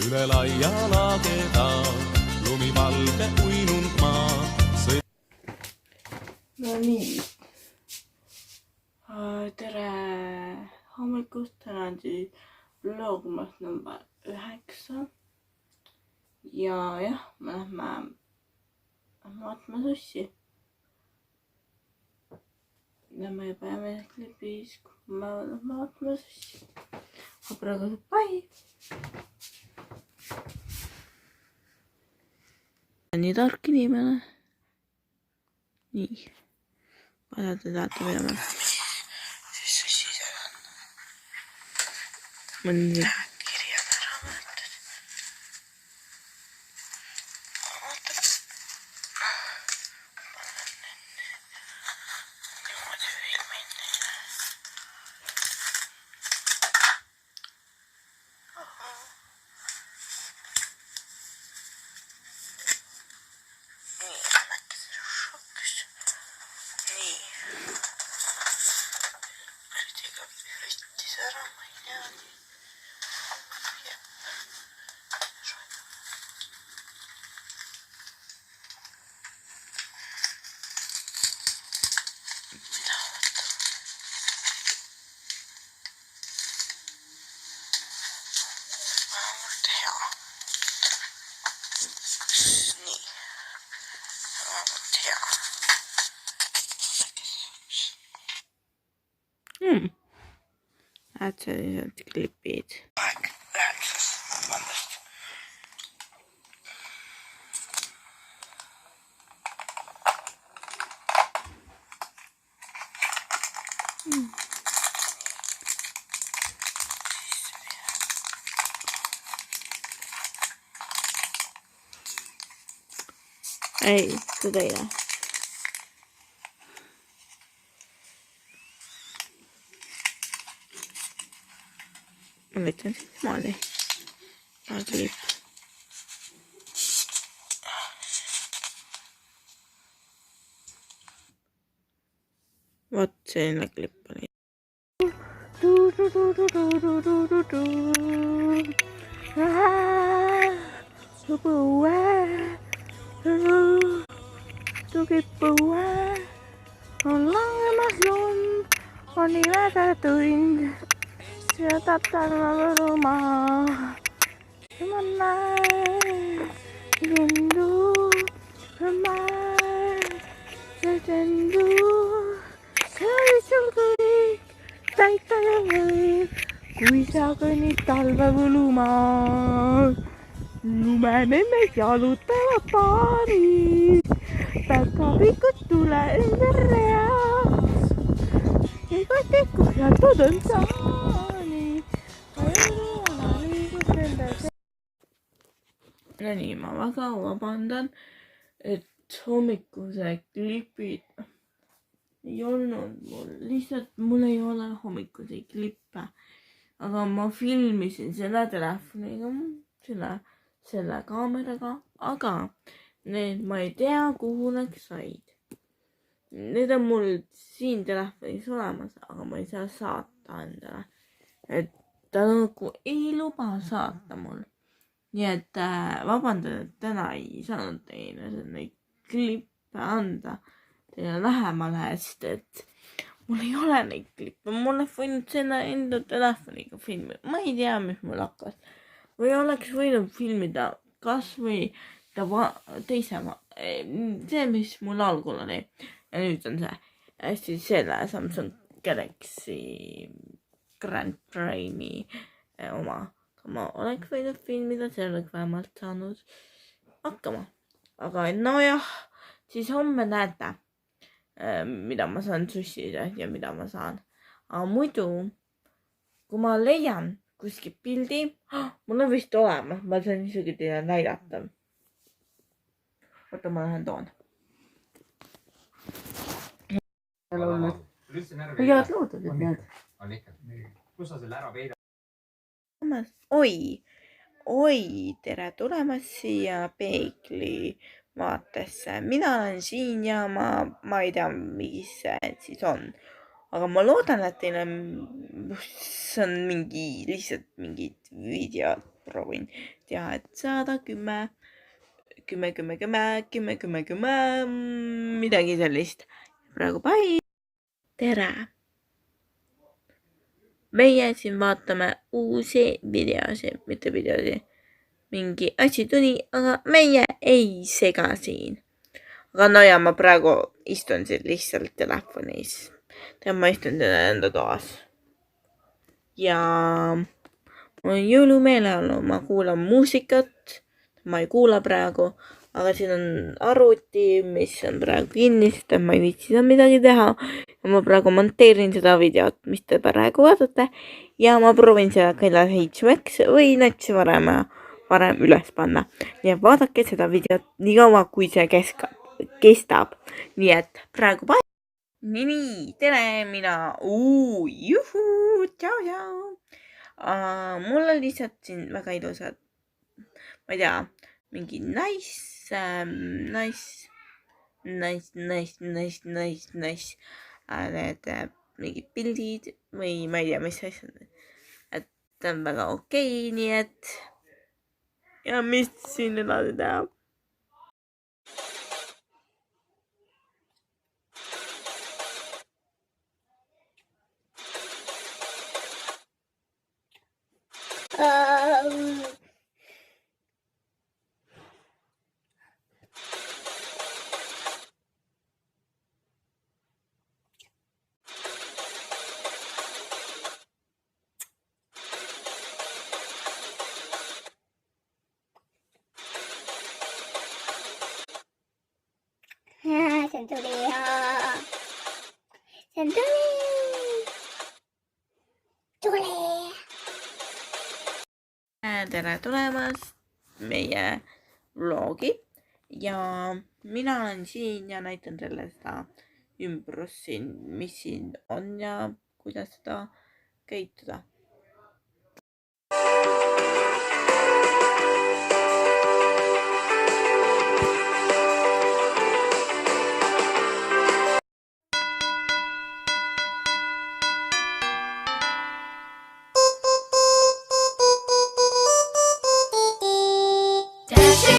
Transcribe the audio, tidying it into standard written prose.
üle laia lageda, lumivalge uinunud maa. No nii. Tere hommikust, täna on siis vlogmas number 9. Ja jah, me lähme vaatama sussi. Ja me juba jääme klipis, kui me lähme vaatama sussi. Aga praegu saab bye! Nii tark inimene. Nii. Vaja te teate mida ma. Siis sussi seal on. Mõni kirjad ära võetud. Ootab. Niimoodi filmin neile. Nii, äkki see šokkis. Nii. Kõrdiga võttis ära, ma ei tea nii. Mida võtta? Vähemalt hea. Nii. Vähemalt hea. Näed sellised klipid. Aeg 9. Vabandust. Ei, seda ei ole. Ma võtan siis maali. Klipp. Vot selline klipp oli. Põue on langemas lund, on nii väge tund. Sieltä talva võlumaa. Ma näen, lendu, ma see lendu. See oli sul kõik, täita ja võib, kui sa kõnnid talve võlumaa. Lumenemmed jalutavad paaris, päkapikud tule ümber reas. Igati kuhjatud on saani. No nii, ma väga vabandan, et hommikuse klipid ei olnud mul. Lihtsalt mul ei ole hommikusi klippe. Aga ma filmisin selle telefoniga, selle kaameraga. Aga need ma ei tea, kuhu nad said. Need on mul siin telefonis olemas, aga ma ei saa saata endale. Et ta nagu ei luba saata mul. Nii et vabandan, et täna ei saanud teile neid klippe anda teile lähemale, sest et mul ei ole neid klippe. Mul oleks võinud selle enda telefoniga filmida. Ma ei tea, mis mul hakkas. Või oleks võinud filmida kas või teise, see, mis mul algul oli. Ja nüüd on see selle Samsung Galaxy Grand Prime'i oma. Ma oleks võinud filmida, see oleks vähemalt saanud hakkama. Aga no jah, siis homme näete, mida ma saan sussida ja mida ma saan. Aga muidu, kui ma leian kuskil pildi, mul on vist olemas, ma saan isegi teile näidata. Oota, ma lähen toon. Head loodud, et need. On ikka. Kus sa selle ära veidad? Oi, tere tulemast siia peegli vaatesse. Mina olen siin ja ma ei tea, mis see siis on. Aga ma loodan, et teil on lihtsalt mingid videod proovin teha, et saada 10, midagi sellist. Praegu bye! Tere! Meie siin vaatame uusi videosi, mitte videosi. Mingi asi tuli, aga meie ei sega siin. Aga no ja ma praegu istun siin lihtsalt telefonis. Ma istun enda toas. Ja mul on jõulumeeleolu, ma kuulan muusikat. Ma ei kuula praegu, aga siin on arvuti, mis on praegu kinni, sest ma ei viitsi seda midagi teha. Ja ma praegu monteerin seda videot, mis te praegu vaatate. Ja ma proovin seda kella 7-ks või näiteks varem üles panna. Ja vaadake seda videot nii kaua, kui see kestab. Nii et praegu bye! Nii, tere, mina, juhuu, tšau. Mul on lihtsalt siin väga ilusad, ma ei tea, mingi nice, need mingid pildid või ma ei tea, mis asjad. Et ta on väga okei, nii et ja mis siin edasi teha. Sen tuli. Sen tuli. Tuli. Tere tulemast meie vlogi ja mina olen siin ja näitan teile seda ümbrust siin, mis siin on ja kuidas seda käituda.